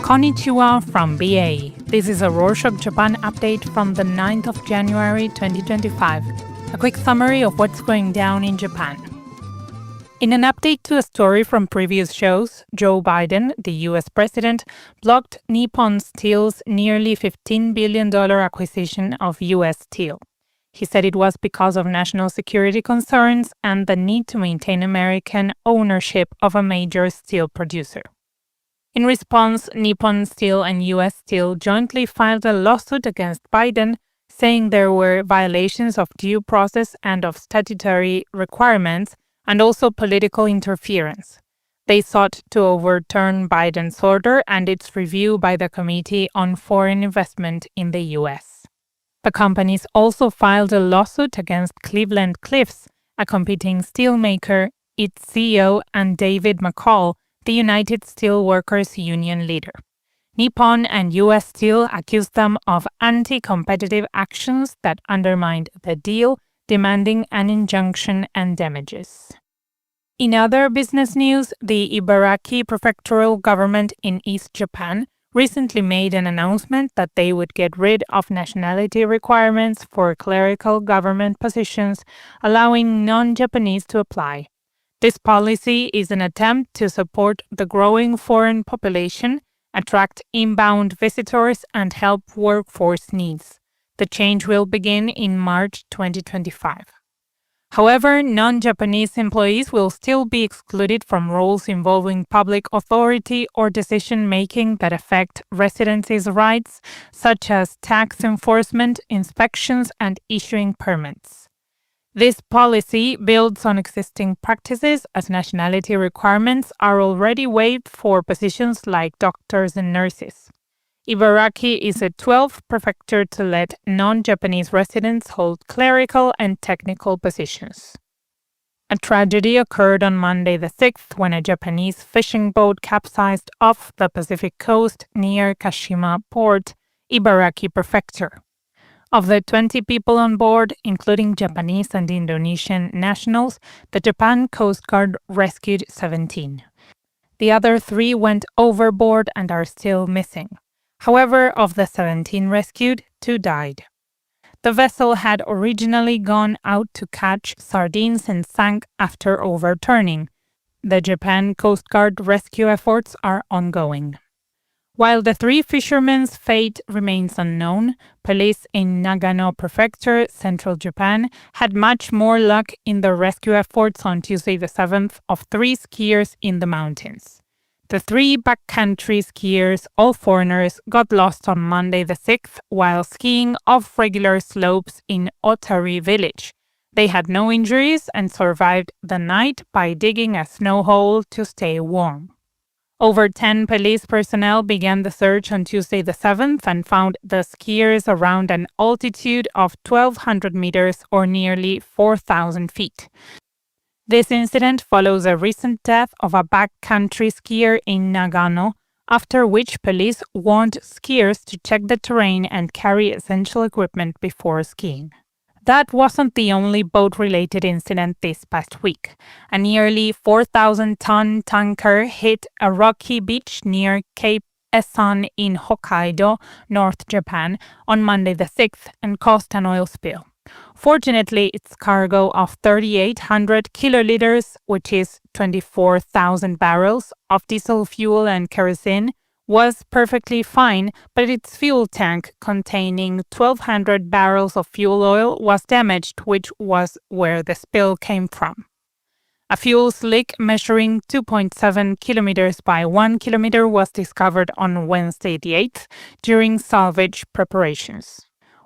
Konnichiwa from BA. This is a Rorschach Japan update from the 9th of January 2025. A quick summary of what's going down in Japan. In an update to a story from previous shows, Joe Biden, the US president, blocked Nippon Steel's nearly $15 billion acquisition of US Steel. He said it was because of national security concerns and the need to maintain American ownership of a major steel producer. In response, Nippon Steel and US Steel jointly filed a lawsuit against Biden, saying there were violations of due process and of statutory requirements, and also political interference. They sought to overturn Biden's order and its review by the Committee on Foreign Investment in the US. The companies also filed a lawsuit against Cleveland-Cliffs, a competing steelmaker, its CEO, and David McCall, the United Steelworkers Union leader. Nippon and US Steel accused them of anti-competitive actions that undermined the deal, demanding an injunction and damages. In other business news, the Ibaraki prefectural government in East Japan recently made an announcement that they would get rid of nationality requirements for clerical government positions, allowing non-Japanese to apply. This policy is an attempt to support the growing foreign population, attract inbound visitors, and help workforce needs. The change will begin in March 2025. However, non-Japanese employees will still be excluded from roles involving public authority or decision-making that affect residencies' rights, such as tax enforcement, inspections, and issuing permits. This policy builds on existing practices as nationality requirements are already waived for positions like doctors and nurses. Ibaraki is the 12th prefecture to let non-Japanese residents hold clerical and technical positions. A tragedy occurred on Monday the 6th when a Japanese fishing boat capsized off the Pacific coast near Kashima Port, Ibaraki Prefecture. Of the 20 people on board, including Japanese and Indonesian nationals, the Japan Coast Guard rescued 17. The other 3 went overboard and are still missing. However, of the 17 rescued, 2 died. The vessel had originally gone out to catch sardines and sank after overturning. The Japan Coast Guard rescue efforts are ongoing. While the 3 fishermen's fate remains unknown, police in Nagano Prefecture, central Japan, had much more luck in the rescue efforts on Tuesday the 7th of 3 skiers in the mountains. The 3 backcountry skiers, all foreigners, got lost on Monday the 6th while skiing off regular slopes in Otari village. They had no injuries and survived the night by digging a snow hole to stay warm. Over 10 police personnel began the search on Tuesday the 7th and found the skiers around an altitude of 1,200 meters or nearly 4,000 feet. This incident follows a recent death of a backcountry skier in Nagano, after which police warned skiers to check the terrain and carry essential equipment before skiing. That wasn't the only boat-related incident this past week. A nearly 4,000-ton tanker hit a rocky beach near Cape Esan in Hokkaido, North Japan, on Monday the 6th and caused an oil spill. Fortunately, its cargo of 3,800 kiloliters, which is 24,000 barrels, of diesel fuel and kerosene, was perfectly fine, but its fuel tank containing 1,200 barrels of fuel oil was damaged, which was where the spill came from. A fuel slick measuring 2.7 kilometers by 1 kilometer was discovered on Wednesday the 8th during salvage preparations.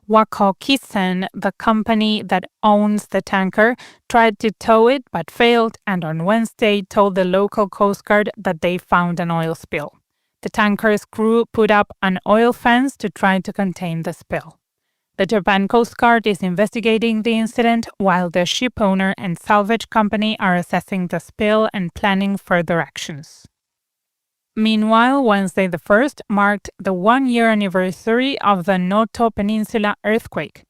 Wako Kisen, the company that owns the tanker, tried to tow it but failed and on Wednesday told the local Coast Guard that they found an oil spill. The tanker's crew put up an oil fence to try to contain the spill. The Japan Coast Guard is investigating the incident, while the ship owner and salvage company are assessing the spill and planning further actions. Meanwhile, Wednesday the 1st marked the 1-year anniversary of the Noto Peninsula earthquake.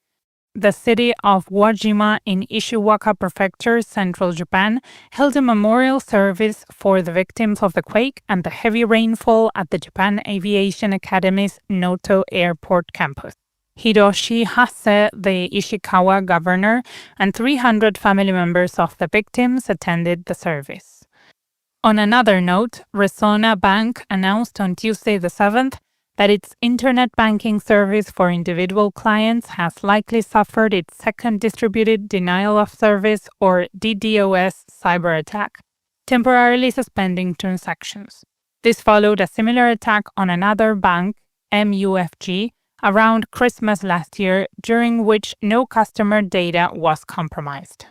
the city of Wajima in Ishiwaka Prefecture, central Japan, held a memorial service for the victims of the quake and the heavy rainfall at the Japan Aviation Academy's Noto Airport campus. Hiroshi Hase, the Ishikawa governor, and 300 family members of the victims attended the service. On another note, Resona Bank announced on Tuesday the 7th that its internet banking service for individual clients has likely suffered its second distributed denial of service or DDoS cyber attack, temporarily suspending transactions. This followed a similar attack on another bank, MUFG, around Christmas last year, during which no customer data was compromised.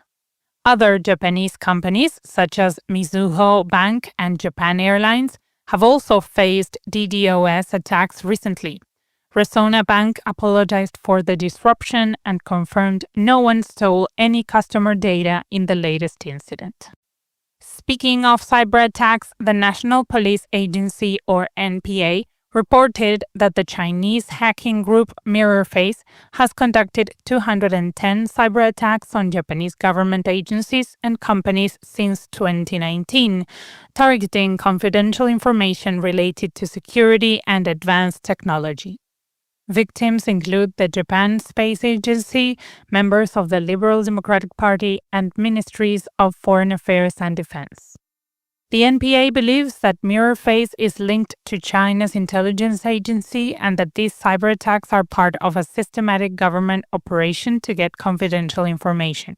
Other Japanese companies, such as Mizuho Bank and Japan Airlines, have also faced DDoS attacks recently. Resona Bank apologized for the disruption and confirmed no one stole any customer data in the latest incident. Speaking of cyber attacks, the National Police Agency, or NPA, reported that the Chinese hacking group MirrorFace has conducted 210 cyber attacks on Japanese government agencies and companies since 2019, targeting confidential information related to security and advanced technology. Victims include the Japan Space Agency, members of the Liberal Democratic Party, and ministries of Foreign Affairs and Defense. The NPA believes that MirrorFace is linked to China's intelligence agency and that these cyber attacks are part of a systematic government operation to get confidential information.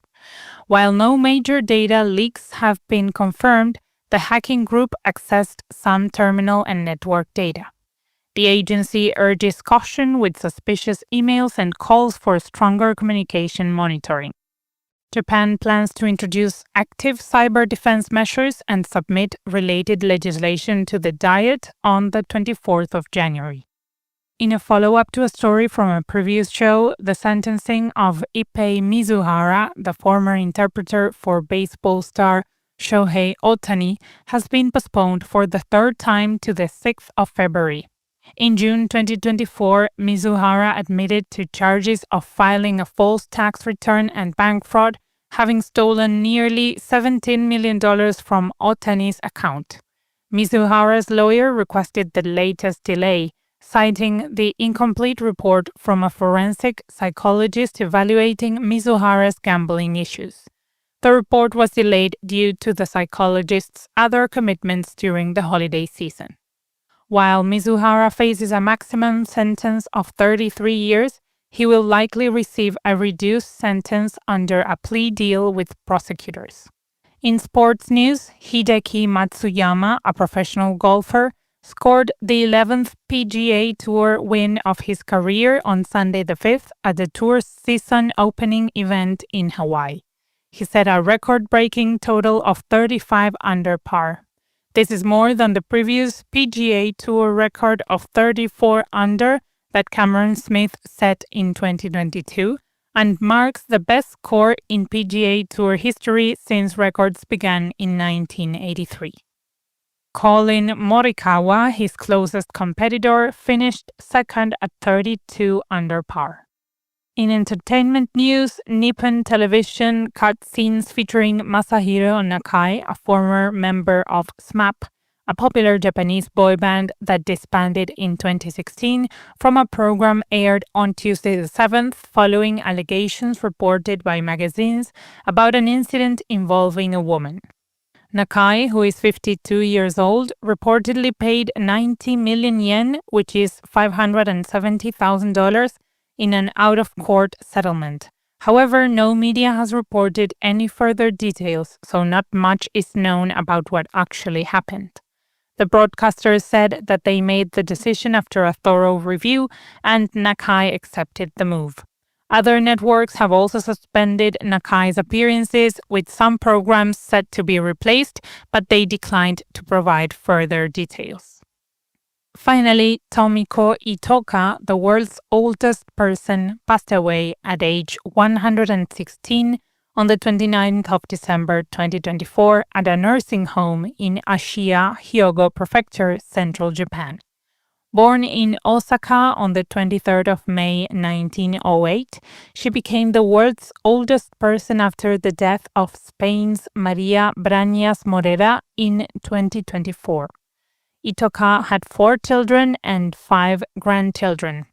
While no major data leaks have been confirmed, the hacking group accessed some terminal and network data. The agency urges caution with suspicious emails and calls for stronger communication monitoring. Japan plans to introduce active cyber defense measures and submit related legislation to the Diet on the 24th of January. In a follow-up to a story from a previous show, the sentencing of Issei Mizuhara, the former interpreter for baseball star Shohei Ohtani, has been postponed for the third time to the 6th of February. In June 2024, Mizuhara admitted to charges of filing a false tax return and bank fraud, having stolen nearly $17 million from Ohtani's account. Mizuhara's lawyer requested the latest delay, citing the incomplete report from a forensic psychologist evaluating Mizuhara's gambling issues. The report was delayed due to the psychologist's other commitments during the holiday season. While Mizuhara faces a maximum sentence of 33 years, he will likely receive a reduced sentence under a plea deal with prosecutors. In sports news, Hideki Matsuyama, a professional golfer, scored the 11th PGA Tour win of his career on Sunday the 5th at the tour's season opening event in Hawaii. He set a record-breaking total of 35 under par. This is more than the previous PGA Tour record of 34 under that Cameron Smith set in 2022 and marks the best score in PGA Tour history since records began in 1983. Colin Morikawa, his closest competitor, finished second at 32 under par. In entertainment news, Nippon Television cut scenes featuring Masahiro Nakai, a former member of SMAP, a popular Japanese boy band that disbanded in 2016, from a program aired on Tuesday the 7th following allegations reported by magazines about an incident involving a woman. Nakai, who is 52 years old, reportedly paid 90 million yen, which is $570,000, in an out-of-court settlement. However, no media has reported any further details, so not much is known about what actually happened. The broadcasters said that they made the decision after a thorough review, and Nakai accepted the move. Other networks have also suspended Nakai's appearances, with some programs set to be replaced, but they declined to provide further details. Finally, Tomiko Itoka, the world's oldest person, passed away at age 116 on the 29th of December 2024 at a nursing home in Ashiya, Hyogo Prefecture, central Japan. Born in Osaka on the 23rd of May 1908, she became the world's oldest person after the death of Spain's María Brañas Morera in 2024. Itoka had 4 children and 5 grandchildren.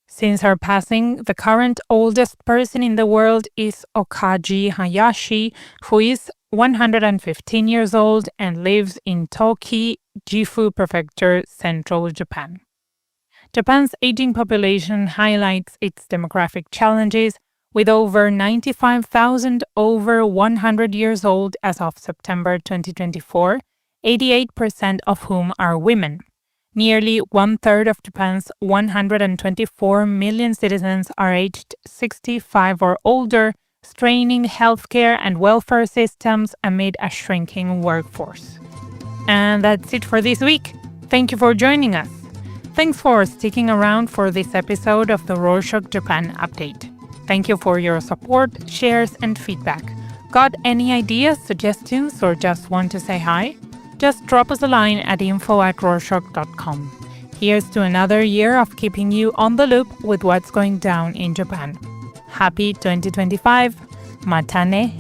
Since her passing, the current oldest person in the world is Okaji Hayashi, who is 115 years old and lives in Toki, Gifu Prefecture, central Japan. Japan's aging population highlights its demographic challenges, with over 95,000 over 100 years old as of September 2024, 88% of whom are women. Nearly one-third of Japan's 124 million citizens are aged 65 or older, straining healthcare and welfare systems amid a shrinking workforce. And that's it for this week. Thank you for joining us. Thanks for sticking around for this episode of the Rorschach Japan Update. Thank you for your support, shares, and feedback. Got any ideas, suggestions, or just want to say hi? Just drop us a line at info@rorschach.com. Here's to another year of keeping you on the loop with what's going down in Japan. Happy 2025! Mata ne!